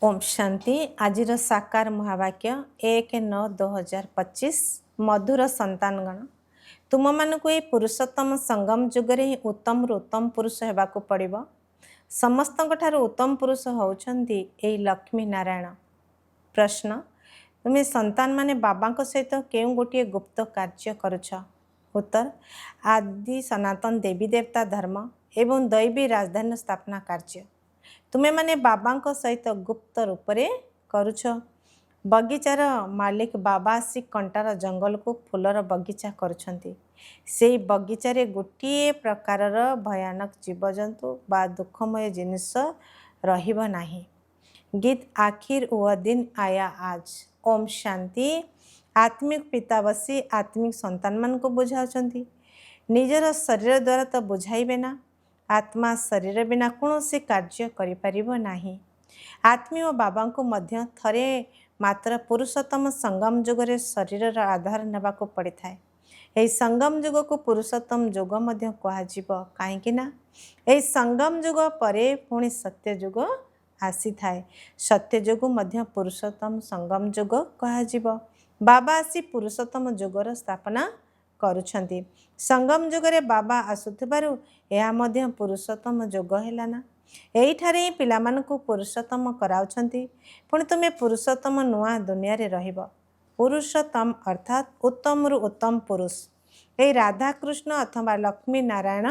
ओम शांति। आज साकार महावाक्य 1/9/2025 मधुर संतानगण तुम मानक ये पुरुषोत्तम संगम जुगरे ही उत्तम रु उत्तम पुरुष होगाक पड़ो। समस्त उत्तम पुरुष होउछंती ए लक्ष्मी नारायण। प्रश्न तुम्हें संतान माने बाबा सहित क्यों गोटे गुप्त कार्य करुछ? उत्तर आदि सनातन देवी देवता धर्म एवं दैवी राजधानी स्थापना कार्य तुम्हें माने बाबा सहित गुप्त रूप से करुछ। बगीचार मालिक बाबा आसी कंटार जंगल को फूलर बगीचा करुछंती। से बगीचारे गोटे प्रकार भयानक जीवजंतु बा दुखमय जिनिस रहिब नाही। गीत आखिर वह दिन आया आज। ओम शांति। आत्मिक पिता बसी आत्मिक संतान मान को बुझाउछंती। निजर शरीर द्वारा तो बुझाइबे ना। आत्मा शरीर बिना कौन से कार्य करिपारिबो नाही। आत्मीय बाबा को मध्य थरे मात्र पुरुषोत्तम संगम जुगरे शरीर आधार नेबाको पड़िथाए। एही संगम जुग को पुरुषोत्तम जुग मध्य कहाजिबो काहेकि ना एही संगम जुग परे पुणी सत्य जुग आसी थाए। सत्य जुग मध्य पुरुषोत्तम संगम जुग कहाजिबो। बाबा आसी पुरुषोत्तम जुगर स्थापना करुछंती। संगम जुगरे बाबा आसुथिबारु एहा मध्य पुरुषोत्तम जुग हेलाना। एइठारे ही पिलामानकु पुरुषोत्तम कराउछंती। पुणी तुमे पुरुषोत्तम नुआ दुनिया रे रहिबो। पुरुषोत्तम अर्थात उत्तम रु उत्तम पुरुष ए राधा कृष्ण अथवा लक्ष्मी नारायण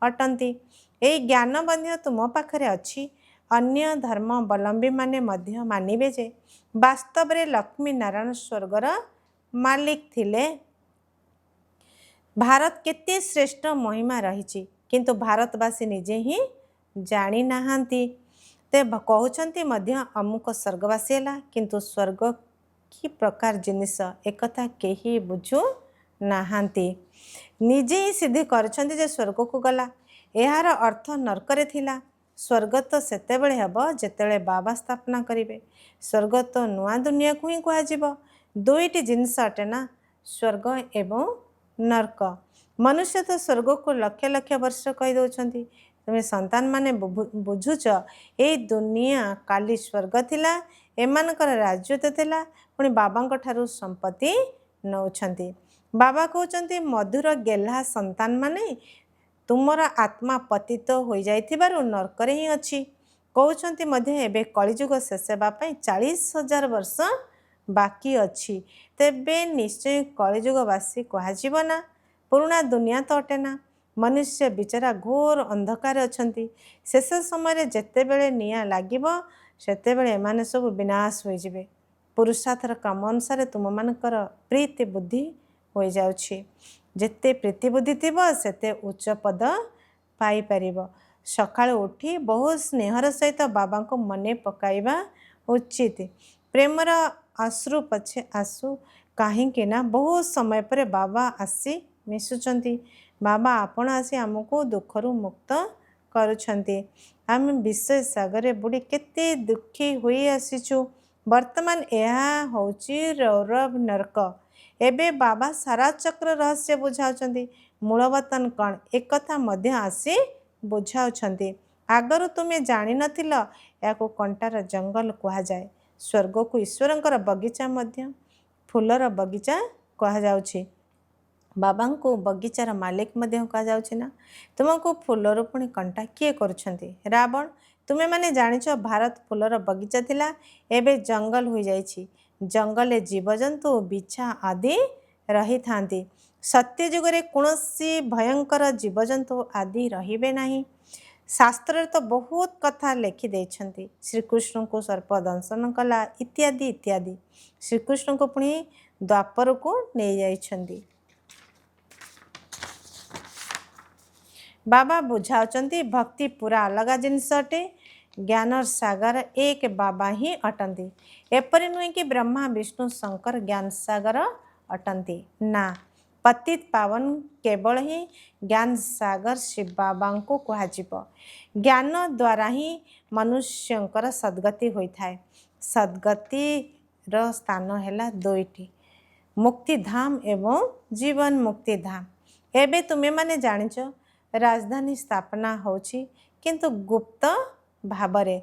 अटंती। ए ज्ञान बंध्य तुम पाखरे अछि। अन्य धर्मावलंबी माने मध्य मानिबे जे वास्तव रे लक्ष्मी नारायण स्वर्गर मालिक थिले। भारत केते श्रेष्ठ महिमा रही किंतु भारतवासी निजे ही जानी नाहांती। ते कहउछंती मध्य अमुक स्वर्गवासी है किंतु स्वर्ग कि प्रकार जिनिस एकथा केही बुझु नाहांती। निजे ही सिद्धि करछंती जे स्वर्ग को गला। एहार अर्थ नरकरे थिला। स्वर्ग तो सेतेबेले हेबो जेतेबेले बाबा स्थापना करिवे। स्वर्ग तो नुआ दुनिया को ही कहाजिबो। दुईटी जिनिस अटे ना, स्वर्ग एवं नरक। मनुष्य तो स्वर्ग को लक्ष लक्ष वर्ष कही दौरान। तुम्हें संतान माने बुझुच ए दुनिया काली स्वर्ग थिला। एमानकर राज्यत थिला। पुणी बाबा ठारू संपत्ति नौछंती। बाबा कहउछंती मधुर गेल्हा संतान माने तुमर आत्मा पतित हो जाइथिबारु नरकरे ही अछि। कहउछंती मध्य एबे कलिजुग शेष हेबा पई 40,000 वर्ष बाकी अछि। तेबे निश्चय कलिजुगवासी कहाजिबो ना। पुराना दुनिया तो अटे ना। मनुष्य बिचारा घोर अंधकार अछंती। शेष समय जेतेबेले निया लागिबो सेतेबेले एमाने सब विनाश हो जिवे। पुरुषार्थर काम अनुसार तुम मानकर प्रीति बुद्धि हो जाउछि। जेते प्रीति बुद्धि थिबो सेते उच्च पद पाई परिबो। सकाळ उठी बहुत स्नेहर सहित बाबा को मने पकाइबा उचित। प्रेमर अश्रु पछे आसु काहेकि ना बहुत समय पर बाबा आसी मिसुचंती। बाबा आपण आसी आमको दुखरु मुक्त करुछंती। आम विषय सागर बुड़ी केते दुखी हुई आसीचु। वर्तमान यह होची रौरव नरक। एबे बाबा सारा चक्र रहस्य बुझाउछंती। मूलवतन कण एक कथा मध्य आसी बुझाउछंती। आगरु तुमे जानि नथिल याको कंटार जंगल कहा जाए। स्वर्ग को ईश्वरंकर बगीचा मध्य फूलर बगीचा कहा जाउछि। बाबा को बगीचार मालिक मध्य कहा जाउछि ना। तुमको फूलर पुणी कंटा किए करुछंती? रावण। तुमे माने जानिछ भारत फूलर बगीचा थिला। एबे जंगल हो जाइछि। जंगल जीवजंतु बिछा आदि रही थांती। सत्य जुगरे कौनसी भयंकर जीवजंतु आदि रहिबे नाही। शास्त्र तो बहुत कथा लिखि देछंती। श्रीकृष्ण को सर्प दंशन कला इत्यादि इत्यादि। श्रीकृष्ण को पुणी द्वापर को नहीं जाइछंती। बाबा बुझाउचंती भक्ति पूरा अलग जिनिस अटे। ज्ञान सागर एक बाबा ही अटंती। एपरि नुहे कि ब्रह्मा विष्णु शंकर ज्ञान सागर अटंती ना। पतित पावन केवल ही ज्ञान सागर शिव बाबा को कहाजिबो। ज्ञान द्वारा ही मनुष्यंकर सद्गति होइथाए। सद्गति र स्थान हैला दुईटी, मुक्ति धाम एवं जीवन मुक्ति धाम। एबे तुमे माने जानिछ राजधानी स्थापना होछि किंतु गुप्त भाबरे।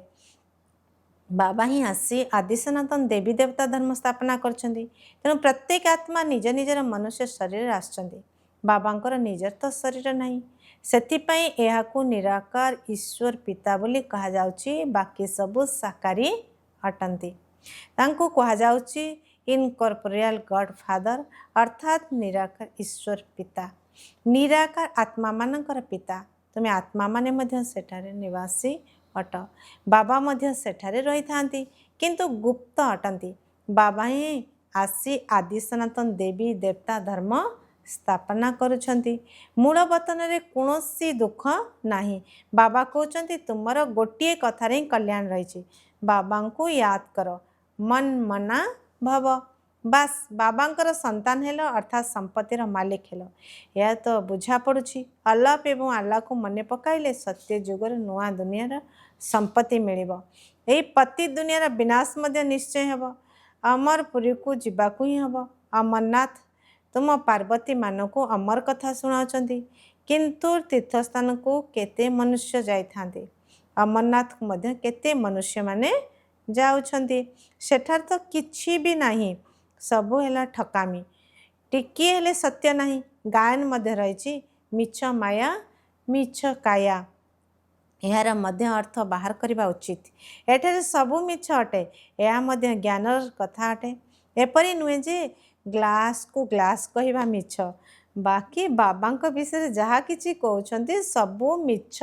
बाबा ही आसी आदि सनातन देवी देवता धर्म स्थापना करछन्ती। तेणु प्रत्येक आत्मा निज निजर मनुष्य शरीर आसछन्ती। बाबांकर निजर तो शरीर नहीं, ସେଥିପାଇଁ ଏହାକୁ ନିରାକାର ଈଶ୍ୱର ପିତା ବୋଲି କୁହାଯାଉଛି। ବାକି ସବୁ ସାକାରୀ ଅଟନ୍ତି। ତାଙ୍କୁ କୁହାଯାଉଛି ଇନକର୍ପୋରିଆଲ ଗଡ୍ ଫାଦର ଅର୍ଥାତ୍ ନିରାକାର ଈଶ୍ୱର ପିତା, ନିରାକାର ଆତ୍ମାମାନଙ୍କର ପିତା। ତୁମେ ଆତ୍ମାମାନେ ମଧ୍ୟ ସେଠାରେ ନିବାସୀ ଅଟ। ବାବା ମଧ୍ୟ ସେଠାରେ ରହିଥାନ୍ତି, କିନ୍ତୁ ଗୁପ୍ତ ଅଟନ୍ତି। ବାବା ହିଁ ଆସି ଆଦି ସନାତନ ଦେବୀ ଦେବତା ଧର୍ମ ସ୍ଥାପନା କରୁଛନ୍ତି। ମୂଳ ବତନରେ କୌଣସି ଦୁଃଖ ନାହିଁ। ବାବା କହୁଛନ୍ତି ତୁମର ଗୋଟିଏ କଥାରେ ହିଁ କଲ୍ୟାଣ ରହିଛି। ବାବାଙ୍କୁ ୟାଦ କର, ମନ ମନା ଭବ। ବାସ୍ ବାବାଙ୍କର ସନ୍ତାନ ହେଲ ଅର୍ଥାତ୍ ସମ୍ପତ୍ତିର ମାଲିକ ହେଲ। ଏହା ତ ବୁଝା ପଡ଼ୁଛି। ଅଲ୍ଲାହ ଏବଂ ଆଲ୍ଲାହକୁ ମନେ ପକାଇଲେ ସତ୍ୟ ଯୁଗରେ ନୂଆ ଦୁନିଆର ସମ୍ପତ୍ତି ମିଳିବ। ଏହି ପତି ଦୁନିଆର ବିନାଶ ମଧ୍ୟ ନିଶ୍ଚୟ ହେବ। ଅମରପୁରୀକୁ ଯିବାକୁ ହିଁ ହେବ। ଅମରନାଥ ତୁମ ପାର୍ବତୀମାନଙ୍କୁ ଅମର କଥା ଶୁଣାଉଛନ୍ତି, କିନ୍ତୁ ତୀର୍ଥସ୍ଥାନକୁ କେତେ ମନୁଷ୍ୟ ଯାଇଥାନ୍ତି? ଅମରନାଥକୁ ମଧ୍ୟ କେତେ ମନୁଷ୍ୟମାନେ ଯାଉଛନ୍ତି? ସେଠାରେ ତ କିଛି ବି ନାହିଁ, ସବୁ ହେଲା ଠକାମି। ଟିକିଏ ହେଲେ ସତ୍ୟ ନାହିଁ। ଗାୟନ ମଧ୍ୟ ରହିଛି, ମିଛ ମାୟା ମିଛ କାୟା। ଏହାର ମଧ୍ୟ ଅର୍ଥ ବାହାର କରିବା ଉଚିତ। ଏଠାରେ ସବୁ ମିଛ ଅଟେ। ଏହା ମଧ୍ୟ ଜ୍ଞାନର କଥା ଅଟେ। ଏପରି ନୁହେଁ ଯେ ଗ୍ଲାସକୁ ଗ୍ଲାସ କହିବା ମିଛ। ବାକି ବାବାଙ୍କ ବିଷୟରେ ଯାହା କିଛି କହୁଛନ୍ତି ସବୁ ମିଛ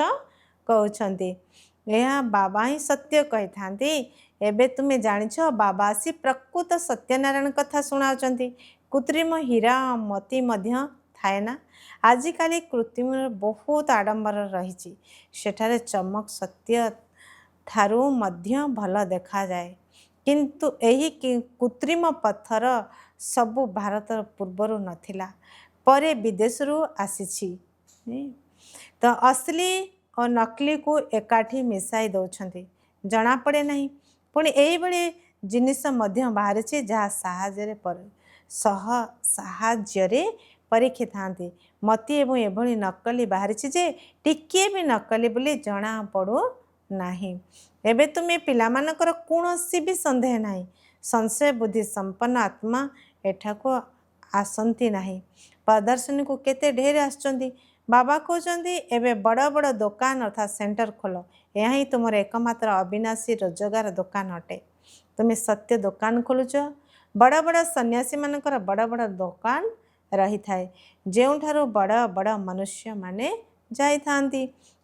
କହୁଛନ୍ତି। ଏହା ବାବା ହିଁ ସତ୍ୟ କହିଥାନ୍ତି। ଏବେ ତୁମେ ଜାଣିଛ ବାବା ଆସି ପ୍ରକୃତ ସତ୍ୟନାରାୟଣ କଥା ଶୁଣାଉଛନ୍ତି। କୃତ୍ରିମ ହୀରା ମୋତି ମଧ୍ୟ ଥାଏ ନା। ଆଜିକାଲି କୃତ୍ରିମର ବହୁତ ଆଡ଼ମ୍ବର ରହିଛି। ସେଠାରେ ଚମକ ସତ୍ୟ ଠାରୁ ମଧ୍ୟ ଭଲ ଦେଖାଯାଏ। କିନ୍ତୁ ଏହି କୃତ୍ରିମ ପଥର ସବୁ ଭାରତର ପୂର୍ବରୁ ନଥିଲା, ପରେ ବିଦେଶରୁ ଆସିଛି। ତ ଅସଲି ଓ ନକଲିକୁ ଏକାଠି ମିଶାଇ ଦେଉଛନ୍ତି, ଜଣାପଡ଼େ ନାହିଁ। ପୁଣି ଏହିଭଳି ଜିନିଷ ମଧ୍ୟ ବାହାରିଛି ଯାହା ସାହାଯ୍ୟରେ ପରୀକ୍ଷିଥାନ୍ତି। ମୋତି ଏବଂ ଏଭଳି ନକଲି ବାହାରିଛି ଯେ ଟିକିଏ ବି ନକଲି ବୋଲି ଜଣାପଡ଼ୁ ନାହିଁ। ଏବେ ତୁମେ ପିଲାମାନଙ୍କର କୌଣସି ବି ସନ୍ଦେହ ନାହିଁ। ସଂଶୟ ବୁଦ୍ଧି ସମ୍ପନ୍ନ ଆତ୍ମା ଏଠାକୁ ଆସନ୍ତି ନାହିଁ। ପ୍ରଦର୍ଶନୀକୁ କେତେ ଢେର ଆସୁଛନ୍ତି। ବାବା କହୁଛନ୍ତି ଏବେ ବଡ଼ ବଡ଼ ଦୋକାନ ଅର୍ଥାତ୍ ସେଣ୍ଟର ଖୋଲ। ଏହା ହିଁ ତୁମର ଏକମାତ୍ର ଅବିନାଶୀ ରୋଜଗାର ଦୋକାନ ଅଟେ। ତୁମେ ସତ୍ୟ ଦୋକାନ ଖୋଲୁଛ। ବଡ଼ ବଡ଼ ସନ୍ନ୍ୟାସୀମାନଙ୍କର ବଡ଼ ବଡ଼ ଦୋକାନ ରହିଥାଏ, ଯେଉଁଠାରୁ ବଡ଼ ବଡ଼ ମନୁଷ୍ୟମାନେ ଯାଇଥାନ୍ତି।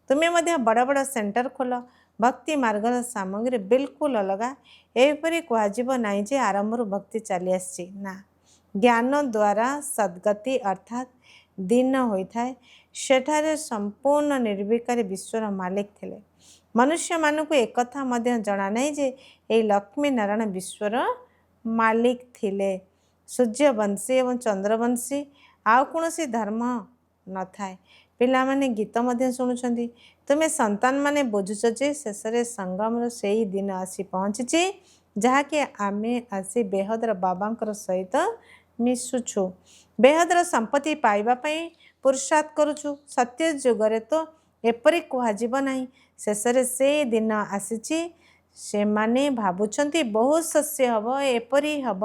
ତୁମେ ମଧ୍ୟ ବଡ଼ ବଡ଼ ସେଣ୍ଟର ଖୋଲ। ଭକ୍ତି ମାର୍ଗର ସାମଗ୍ରୀ ବିଲକୁଲ ଅଲଗା। ଏହିପରି କୁହାଯିବ ନାହିଁ ଯେ ଆରମ୍ଭରୁ ଭକ୍ତି ଚାଲି ଆସିଛି, ନା। ଜ୍ଞାନ ଦ୍ୱାରା ସଦ୍ଗତି ଅର୍ଥାତ୍ ଦୀନ ହୋଇଥାଏ। ସେଠାରେ ସମ୍ପୂର୍ଣ୍ଣ ନିର୍ବିକାରୀ ବିଶ୍ୱର ମାଲିକ ଥିଲେ। ମନୁଷ୍ୟମାନଙ୍କୁ ଏକଥା ମଧ୍ୟ ଜଣା ନାହିଁ ଯେ ଏହି ଲକ୍ଷ୍ମୀ ନାରାୟଣ ବିଶ୍ୱର ମାଲିକ ଥିଲେ। ସୂର୍ଯ୍ୟବଂଶୀ ଏବଂ ଚନ୍ଦ୍ରବଂଶୀ ଆଉ କୌଣସି ଧର୍ମ ନଥାଏ। ପିଲାମାନେ ଗୀତ ମଧ୍ୟ ଶୁଣୁଛନ୍ତି। ତୁମେ ସନ୍ତାନମାନେ ବୁଝୁଛ ଯେ ଶେଷରେ ସଙ୍ଗମର ସେହି ଦିନ ଆସି ପହଞ୍ଚିଛି, ଯାହାକି ଆମେ ଆସି ବେହଦର ବାବାଙ୍କର ସହିତ ମିଶୁଛୁ। ବେହଦର ସମ୍ପତ୍ତି ପାଇବା ପାଇଁ ପୁରୁଷାର୍ଥ କରୁଛୁ। ସତ୍ୟ ଯୁଗରେ ତ ଏପରି କୁହାଯିବ ନାହିଁ। ଶେଷରେ ସେ ଦିନ ଆସିଛି। ସେମାନେ ଭାବୁଛନ୍ତି ବହୁତ ଶସ୍ୟ ହେବ, ଏପରି ହେବ।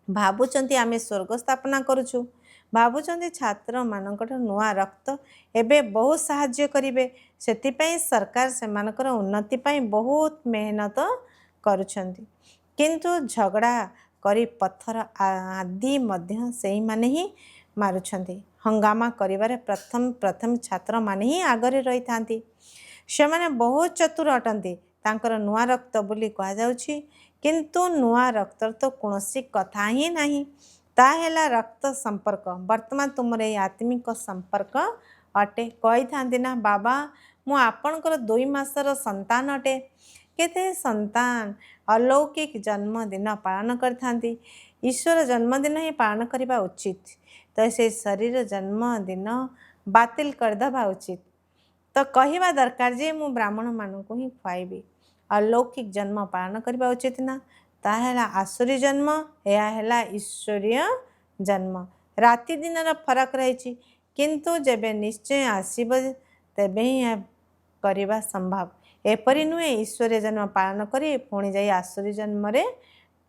ଭାବୁଛନ୍ତି ଆମେ ସ୍ୱର୍ଗ ସ୍ଥାପନା କରୁଛୁ। ଭାବୁଛନ୍ତି ଛାତ୍ରମାନଙ୍କଠାରୁ ନୂଆ ରକ୍ତ ଏବେ ବହୁତ ସାହାଯ୍ୟ କରିବେ। ସେଥିପାଇଁ ସରକାର ସେମାନଙ୍କର ଉନ୍ନତି ପାଇଁ ବହୁତ ମେହନତ କରୁଛନ୍ତି। କିନ୍ତୁ ଝଗଡ଼ା କରି ପଥର ଆଦି ମଧ୍ୟ ସେଇମାନେ ହିଁ ମାରୁଛନ୍ତି। ହଙ୍ଗାମା କରିବାରେ ପ୍ରଥମ ଛାତ୍ରମାନେ ହିଁ ଆଗରେ ରହିଥାନ୍ତି। ସେମାନେ ବହୁତ ଚତୁର ଅଟନ୍ତି। ତାଙ୍କର ନୂଆ ରକ୍ତ ବୋଲି କୁହାଯାଉଛି, କିନ୍ତୁ ନୂଆ ରକ୍ତର ତ କୌଣସି କଥା ହିଁ ନାହିଁ। ତାହା ହେଲା ରକ୍ତ ସମ୍ପର୍କ। ବର୍ତ୍ତମାନ ତୁମର ଏହି ଆତ୍ମିକ ସମ୍ପର୍କ ଅଟେ। କହିଥାନ୍ତି ନା, ବାବା ମୁଁ ଆପଣଙ୍କର 2 ମାସର ସନ୍ତାନ ଅଟେ। କେତେ ସନ୍ତାନ ଅଲୌକିକ ଜନ୍ମଦିନ ପାଳନ କରିଥାନ୍ତି। ଈଶ୍ୱର ଜନ୍ମଦିନ ହିଁ ପାଳନ କରିବା ଉଚିତ। ତ ସେ ଶରୀର ଜନ୍ମଦିନ ବାତିଲ କରିଦେବା ଉଚିତ। ତ କହିବା ଦରକାର ଯେ ମୁଁ ବ୍ରାହ୍ମଣମାନଙ୍କୁ ହିଁ ଖୁଆଇବି। ଅଲୌକିକ ଜନ୍ମ ପାଳନ କରିବା ଉଚିତ ନା। ତାହା ହେଲା ଆସୁରୀ ଜନ୍ମ, ଏହା ହେଲା ଈଶ୍ୱରୀୟ ଜନ୍ମ। ରାତି ଦିନର ଫରକ ରହିଛି, କିନ୍ତୁ ଯେବେ ନିଶ୍ଚୟ ଆସିବ ତେବେ ହିଁ ଏହା କରିବା ସମ୍ଭବ। एपरि नुहे ईश्वरीय जन्म पालन करी पुणी जाई आसुरी जन्म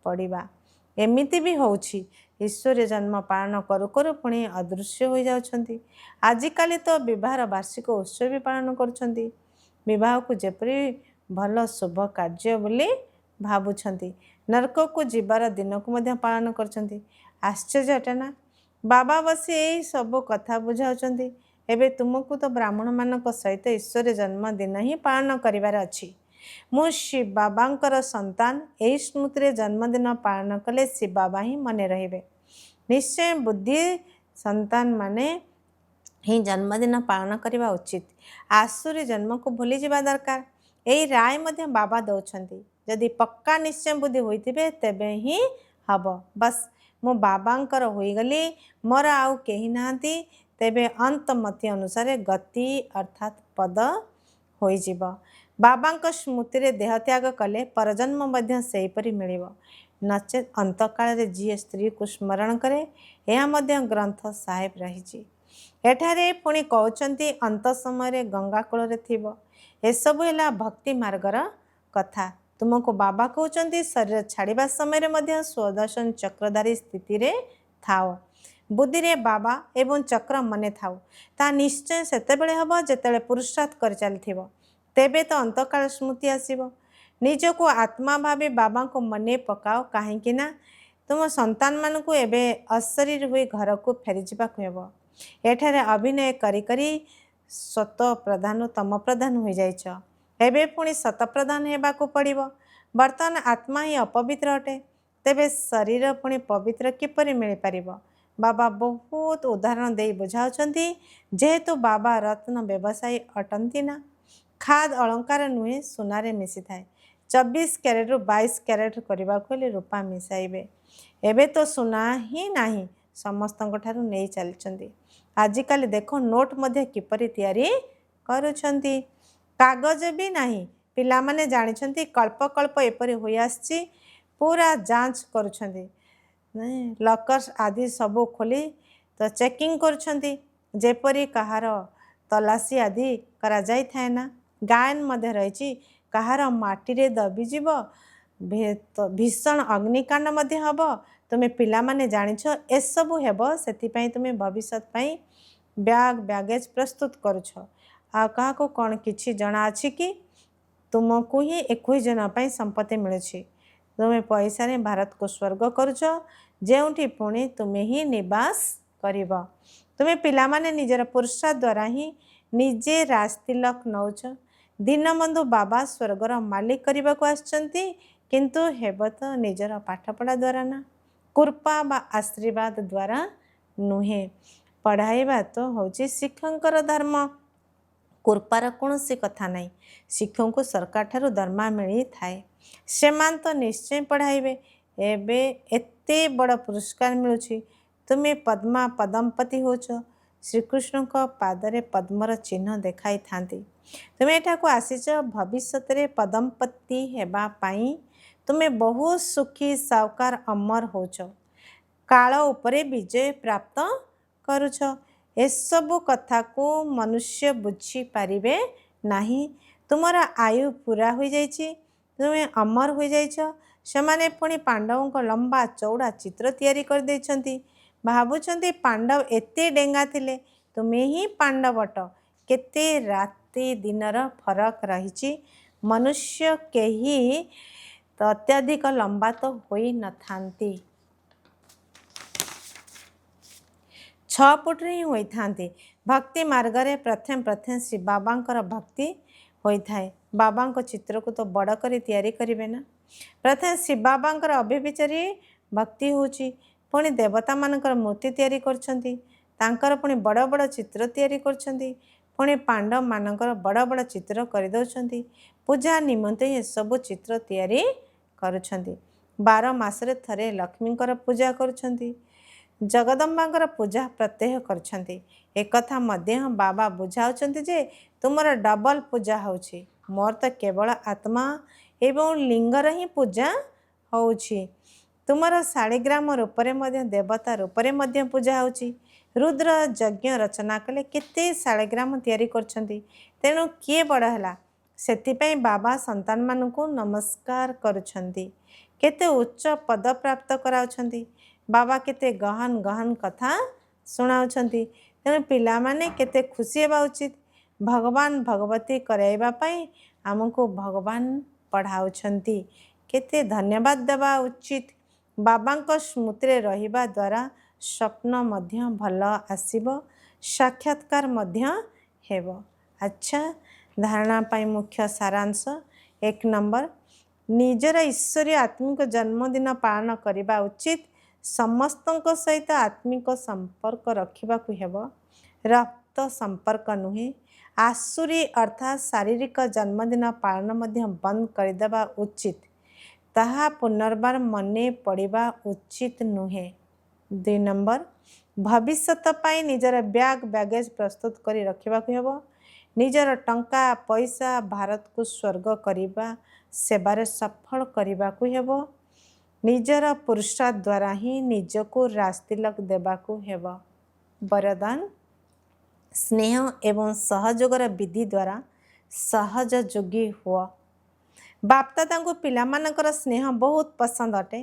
पड़िबा। एमिति भी होउछि ईश्वरीय जन्म पालन करू करू पुणी अदृश्य हो जाउछंती। आजिकाली तो विवाहर वार्षिक उत्सव भी पालन करुछंती। विवाह को जेपरि भल शुभ कार्य बोली भावुछंती। नरक को जीवार दिन को मध्य पालन करछंती। आश्चर्य अटे ना। बाबा बसी यही सब कथा बुझाउछंती। एबे तुमको तो ब्राह्मण मानक सहित ईश्वर जन्मदिन ही पालन करिवार अछि। मु शिव बाबांकर संतान यही स्मृति रे जन्मदिन पालन कले शिव बाबा ही मने रहिबे। निश्चय बुद्धि संतान माने ही जन्मदिन पालन करवा उचित। आसुरी जन्म को भूली जावा दरकार। यही राय मध्य बाबा दौछंती। जदि पक्का निश्चय बुद्धि होइतिबे तेबे ही हब। बस मु बाबांकर होइगली, मोर आउ केही नांती, तेबे अंतमति अनुसार गति अर्थात पद होइजिब। बाबांक स्मृति रे देह त्याग कले परजन्म मध्य सेहीपरि मिलिब। नचेत अंतकाल रे जी स्त्री को स्मरण करे यह मध्य ग्रंथ साहेब रहिछि। एठारे पुणी कहउचंती अंत समय गंगा कूल रे थिबो। एसबु हैला भक्ति मार्गर कथा। तुमको बाबा कहउचंती शरीर छाड़िबा समय मध्य स्वदर्शन चक्रधारी स्थिति रे थाओ। बुद्धि रे बाबा एवं चक्र मने थाओ। ता निश्चय सेतेबेले हबो जेतेबेले पुरुषार्थ कर चलथिबो। तेबे तो अंतकाल स्मृति आसीबो। निजको आत्मा भावे बाबा को मने पकाओ काहेकि ना तुम संतान मान को एबे अशरीर हुई घर को फेरी जावाक हेबो। एठारे अभिनय करी करी सत प्रधान तम प्रधान हो जाइछ। एबे पुणी सत प्रधान हेबाकू पड़िबो। वर्तमान आत्मा ही अपवित्र अटे। तेबे शरीर पुणी पवित्र किपरि मिल पारिबो। बाबा बहुत उदाहरण दे बुझाउछंती। जेहेतु बाबा रत्न व्यवसायी अटंती ना। खाद अलंकार नुहे सुनारे मिसी थाए। 24 कैरेट रु 22 कैरेट करबा को रूपा मिसाइबे। एबे तो सुना ही नाही समस्तଙ୍କ ठारू नहीं चलचंती। आजिकाली देखो नोट मध्य किपरि तैयारी करुछंती। कागज भी नहीं। पिला माने जानिछंती कल्प कल्प एपरि होई आछि। पूरा जांच करुछंती। लकर्स आदि सबो खोली तो चेकिंग करुछंती। जेपरि कहार तलाशी आदि करा जाई थाए ना। गायन मध्य रहिछि कहार माटी रे दबी जीव भीषण अग्निकांड मध्य हब। तुमे पिला माने जानिछ एसबु हेबो। सेतिपई तुमे भविष्यत पई बैगेज प्रस्तुत करुछ। आ कहा को कौन किछि जना अछि कि तुमको ही 21 जन पई संपत्ति मिलुछि। तुमे पैसा रे भारत को स्वर्ग करुछ। जेउठी पुणी तुमे ही निवास करिब। तुमे पिला माने निजर पुरुषार्थ द्वारा ही निजे राजतिलक नौछ। दीनबंधु बाबा स्वर्गर मालिक करबा को आछंती। किंतु हेब तो निजर पाठपढ़ा द्वारा ना। कृपा बा आशीर्वाद द्वारा नुहे। पढ़ाइबा तो होची शिक्षकर धर्म। कृपार कौनसी कथा नहीं। शिक्षक को सरकार ठारू दरमा मिली थाए। सेमान तो निश्चय पढ़ाइबे। एबे एते बड़ पुरस्कार मिलुछि। तुमे पद्मा पदमपति होछ। श्रीकृष्ण को पादरे पद्मर चिन्ह देखाई थांती। तुमे एठा को आसीच भविष्यत रे पदमपति हेबा पाई। तुमे बहुत सुखी सावकार अमर होछ। काल उपरे विजय प्राप्त करुछ। एसबु कथा को मनुष्य बुझी पारिबे नाही। तुमर आयु पूरा हो जाइछि। तुमे अमर हो जाइछ। सेमाने पुणी पांडवों को लंबा चौड़ा चित्र तैयारी कर देछंती। भाबुछंती पांडव एते डेंगा थिले। तुमे ही पांडव अट। केते राति दिनर फरक रहिछि। मनुष्य केही तो अत्यधिक लंबा तो होई न थांती। 6 फुट ही होई थांती। भक्ति मार्ग रे प्रथम प्रथम श्री बाबांकर भक्ति होई थाए। बाबांको चित्र को तो बड़ करी तैयारी करिवे ना। प्रथम श्री बाबांकर अभिविचारी भक्ति होची। पुणी देवता मानकर मूर्ति तैयारी करछंती। तांकर पुणी बड़ बड़ चित्र तैयारी करछंती। पुणी पांडव मानकर बड़ बड़ चित्र कर दउछंती। पूजा निमंते ये सब चित्र तैयारी करुछंती। 12 मासरे थरे लक्ष्मींकर पूजा करुछंती। जगदम्बांकर पूजा प्रत्यह करछंती। एक कथा मध्य बाबा बुझाउछंती जे तुमर डबल पूजा होछि। मोर तो केवल आत्मा एवं लिंगर ही पूजा होछि। तुमर शालिग्राम रूपरे मध्य देवता रूपरे मध्य पूजा होछि। रुद्र यज्ञ रचना कले केते शालिग्राम तैयारी करछंती। तेणु किए बड़ हला ସେଥିପାଇଁ ବାବା ସନ୍ତାନମାନଙ୍କୁ ନମସ୍କାର କରୁଛନ୍ତି, କେତେ ଉଚ୍ଚ ପଦ ପ୍ରାପ୍ତ କରାଉଛନ୍ତି। ବାବା କେତେ ଗହନ ଗହନ କଥା ଶୁଣାଉଛନ୍ତି। ତେଣୁ ପିଲାମାନେ କେତେ ଖୁସି ହେବା ଉଚିତ। ଭଗବାନ ଭଗବତୀ କରାଇବା ପାଇଁ ଆମକୁ ଭଗବାନ ପଢ଼ାଉଛନ୍ତି, କେତେ ଧନ୍ୟବାଦ ଦେବା ଉଚିତ। ବାବାଙ୍କ ସ୍ମୃତିରେ ରହିବା ଦ୍ୱାରା ସ୍ୱପ୍ନ ମଧ୍ୟ ଭଲ ଆସିବ, ସାକ୍ଷାତକାର ମଧ୍ୟ ହେବ। ଆଚ୍ଛା, ଧାରଣା ପାଇଁ ମୁଖ୍ୟ ସାରାଂଶ। 1 ନମ୍ବର, ନିଜର ଈଶ୍ୱରୀୟ ଆତ୍ମିକ ଜନ୍ମଦିନ ପାଳନ କରିବା ଉଚିତ। ସମସ୍ତଙ୍କ ସହିତ ଆତ୍ମିକ ସମ୍ପର୍କ ରଖିବାକୁ ହେବ, ରକ୍ତ ସମ୍ପର୍କ ନୁହେଁ। ଆସୁରୀ ଅର୍ଥାତ୍ ଶାରୀରିକ ଜନ୍ମଦିନ ପାଳନ ମଧ୍ୟ ବନ୍ଦ କରିଦେବା ଉଚିତ। ତାହା ପୁନର୍ବାର ମନେ ପଡ଼ିବା ଉଚିତ ନୁହେଁ। 2 ନମ୍ବର, ଭବିଷ୍ୟତ ପାଇଁ ନିଜର ବ୍ୟାଗେଜ ପ୍ରସ୍ତୁତ କରି ରଖିବାକୁ ହେବ। ନିଜର ଟଙ୍କା ପଇସା ଭାରତକୁ ସ୍ୱର୍ଗ କରିବା ସେବାରେ ସଫଳ କରିବାକୁ ହେବ। ନିଜର ପୁରୁଷାର୍ଥ ଦ୍ୱାରା ହିଁ ନିଜକୁ ରାଜତିଲକ ଦେବାକୁ ହେବ। ବରଦାନ, ସ୍ନେହ ଏବଂ ସହଯୋଗର ବିଧି ଦ୍ୱାରା ସହଜ ଯୋଗୀ ହୁଅ। ବାପଦାଦାଙ୍କୁ ପିଲାମାନଙ୍କର ସ୍ନେହ ବହୁତ ପସନ୍ଦ ଅଟେ।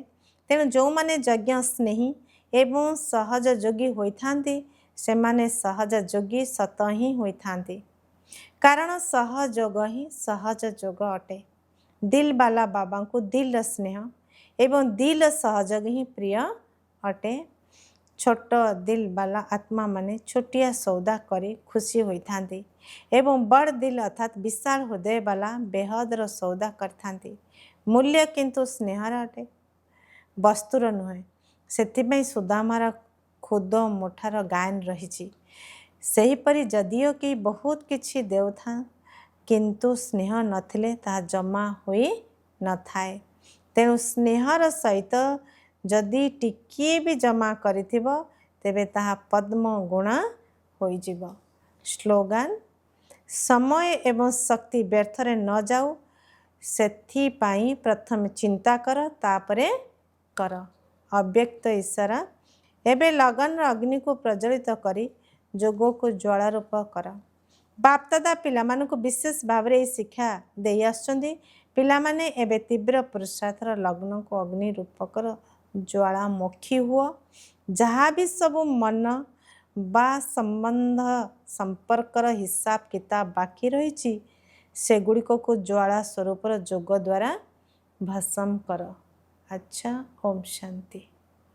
ତେଣୁ ଯେଉଁମାନେ ଯଜ୍ଞ ସ୍ନେହୀ ଏବଂ ସହଜ ଯୋଗୀ ହୋଇଥାନ୍ତି, ସେମାନେ ସହଜ ଯୋଗୀ ସତ ହିଁ ହୋଇଥାନ୍ତି। କାରଣ ସହଯୋଗ ହିଁ ସହଜ ଯୋଗ ଅଟେ। ଦିଲବାଲା ବାବାଙ୍କୁ ଦିଲର ସ୍ନେହ ଏବଂ ଦିଲ ସହଯୋଗ ହିଁ ପ୍ରିୟ ଅଟେ। ଛୋଟ ଦିଲବାଲା ଆତ୍ମାମାନେ ଛୋଟିଆ ସୌଦା କରି ଖୁସି ହୋଇଥାନ୍ତି ଏବଂ ବଡ଼ ଦିଲ ଅର୍ଥାତ୍ ବିଶାଳ ହୃଦୟବାଲା ବେହଦର ସୌଦା କରିଥାନ୍ତି। ମୂଲ୍ୟ କିନ୍ତୁ ସ୍ନେହର ଅଟେ, ବସ୍ତୁର ନୁହେଁ। ସେଥିପାଇଁ ସୁଦାମାର ଖୁଦ ମୁଠାର ଗାୟନ ରହିଛି। ସେହିପରି ଯଦିଓ କେହି ବହୁତ କିଛି ଦେଉଥାଏ, କିନ୍ତୁ ସ୍ନେହ ନଥିଲେ ତାହା ଜମା ହୋଇ ନଥାଏ। ତେଣୁ ସ୍ନେହର ସହିତ ଯଦି ଟିକିଏ ବି ଜମା କରିଥିବ, ତେବେ ତାହା ପଦ୍ମ ଗୁଣ ହୋଇଯିବ। ସ୍ଲୋଗାନ, ସମୟ ଏବଂ ଶକ୍ତି ବ୍ୟର୍ଥରେ ନ ଯାଉ, ସେଥିପାଇଁ ପ୍ରଥମେ ଚିନ୍ତା କର, ତାପରେ କର। ଅବ୍ୟକ୍ତ ଇଶାରା, ଏବେ ଲଗନର ଅଗ୍ନିକୁ ପ୍ରଜ୍ୱଳିତ କରି ଯୋଗକୁ ଜ୍ୱାଳାରୂପ କର। ବାପଦାଦା ପିଲାମାନଙ୍କୁ ବିଶେଷ ଭାବରେ ଏହି ଶିକ୍ଷା ଦେଇ ଆସୁଛନ୍ତି। ପିଲାମାନେ ଏବେ ତୀବ୍ର ପୁରୁଷାର୍ଥର ଲଗ୍ନକୁ ଅଗ୍ନି ରୂପ କର, ଜ୍ୱାଳାମୁଖୀ ହୁଅ। ଯାହା ବି ସବୁ ମନ ବା ସମ୍ବନ୍ଧ ସମ୍ପର୍କର ହିସାବ କିତାବ ବାକି ରହିଛି, ସେଗୁଡ଼ିକକୁ ଜ୍ୱାଳା ସ୍ୱରୂପର ଯୋଗ ଦ୍ୱାରା ଭସ୍ମ କର। ଆଚ୍ଛା, ଓମ୍ ଶାନ୍ତି।